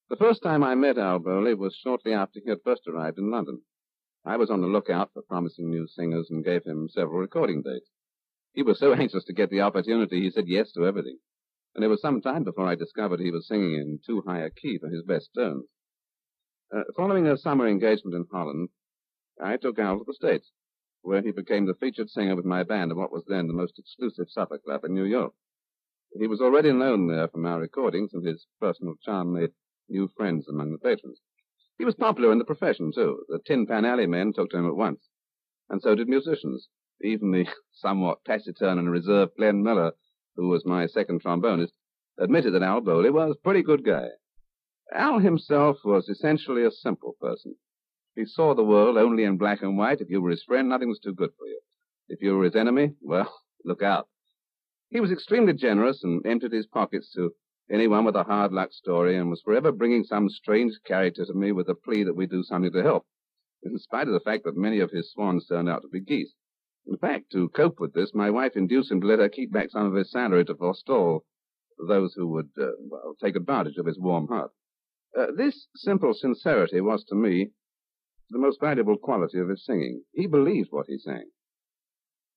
The first time I met Al Bowley was shortly after he had first arrived in London. I was on the lookout for promising new singers and gave him several recording dates. He was so anxious to get the opportunity, he said yes to everything. And it was some time before I discovered he was singing in too high a key for his best tones. Following a summer engagement in Holland, I took Al to the States, where he became the featured singer with my band in what was then the most exclusive supper club in New York. He was already known there from our recordings, and his personal charm made new friends among the patrons. He was popular in the profession, too. The Tin Pan Alley men took to him at once, and so did musicians. Even the somewhat taciturn and reserved Glenn Miller, who was my second trombonist, admitted that Al Bowley was a pretty good guy. Al himself was essentially a simple person. He saw the world only in black and white. If you were his friend, nothing was too good for you. If you were his enemy, well, look out. He was extremely generous and emptied his pockets to anyone with a hard luck story and was forever bringing some strange character to me with the plea that we do something to help, in spite of the fact that many of his swans turned out to be geese. In fact, to cope with this, my wife induced him to let her keep back some of his salary to forestall those who would, take advantage of his warm heart. This simple sincerity was, to me, the most valuable quality of his singing. He believed what he sang.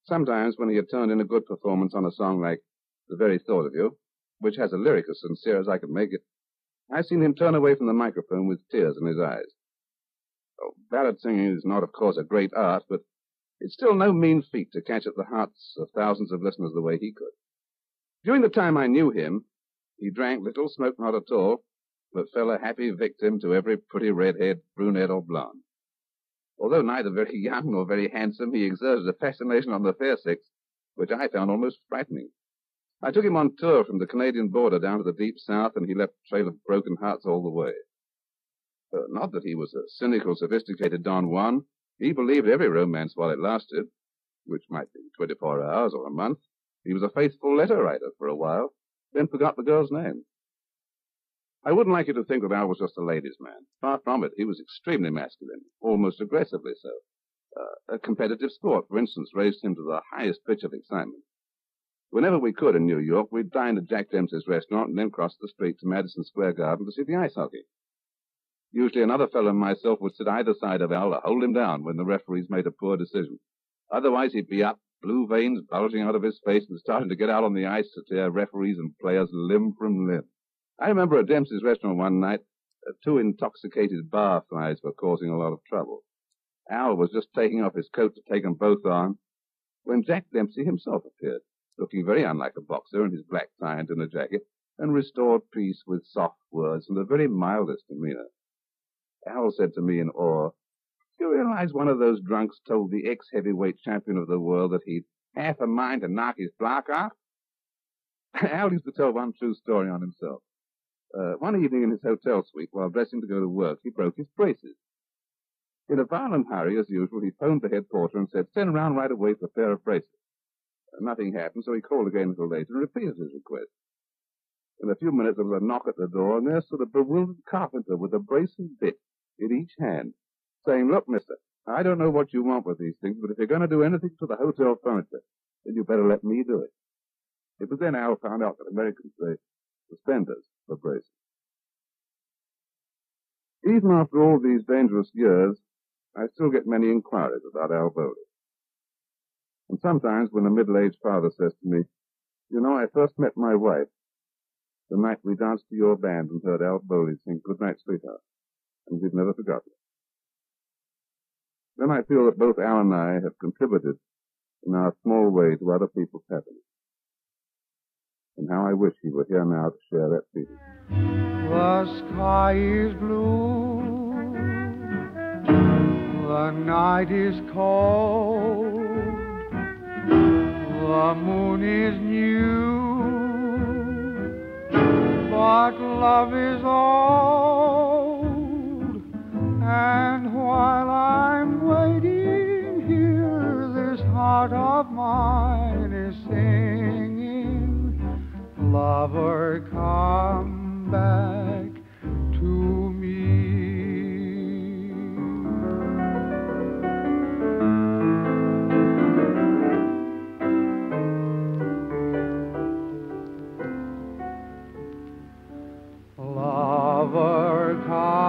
Sometimes when he had turned in a good performance on a song like The Very Thought of You, which has a lyric as sincere as I could make it, I've seen him turn away from the microphone with tears in his eyes. Ballad singing is not, of course, a great art, but it's still no mean feat to catch at the hearts of thousands of listeners the way he could. During the time I knew him, he drank little, smoked not at all, but fell a happy victim to every pretty redhead, brunette, or blonde. Although neither very young nor very handsome, he exerted a fascination on the fair sex, which I found almost frightening. I took him on tour from the Canadian border down to the deep south, and he left a trail of broken hearts all the way. Not that he was a cynical, sophisticated Don Juan. He believed every romance while it lasted, which might be 24 hours or a month. He was a faithful letter writer for a while, then forgot the girl's name. I wouldn't like you to think that Al was just a ladies' man. Far from it. He was extremely masculine, almost aggressively so. A competitive sport, for instance, raised him to the highest pitch of excitement. Whenever we could in New York, we'd dine at Jack Dempsey's restaurant and then cross the street to Madison Square Garden to see the ice hockey. Usually another fellow and myself would sit either side of Al to hold him down when the referees made a poor decision. Otherwise, he'd be up, blue veins bulging out of his face and starting to get out on the ice to tear referees and players limb from limb. I remember at Dempsey's restaurant one night, two intoxicated barflies were causing a lot of trouble. Al was just taking off his coat to take them both on when Jack Dempsey himself appeared, looking very unlike a boxer in his black tie and dinner jacket, and restored peace with soft words and the very mildest demeanor. Al said to me in awe, "Do you realize one of those drunks told the ex-heavyweight champion of the world that he'd half a mind to knock his block off?" Al used to tell one true story on himself. One evening in his hotel suite, while dressing to go to work, he broke his braces. In a violent hurry, as usual, he phoned the head porter and said, "Send around right away for a pair of braces." Nothing happened, so he called again a little later and repeated his request. In a few minutes, there was a knock at the door, and there stood a bewildered carpenter with a brace and bit in each hand, saying, "Look, mister, I don't know what you want with these things, but if you're going to do anything to the hotel furniture, then you better let me do it." It was then Al found out that Americans say suspenders for braces. Even after all these dangerous years, I still get many inquiries about Al Bowley. And sometimes when a middle-aged father says to me, "You know, I first met my wife the night we danced to your band and heard Al Bowley sing Goodnight, Sweetheart, and we've never forgotten it." Then I feel that both Al and I have contributed in our small way to other people's happiness. And how I wish he were here now to share that feeling. The sky is blue, the night is cold, the moon is new, but love is old. And while I'm waiting here, this heart of mine is singing, "Lover, come back to me." Lover, your car.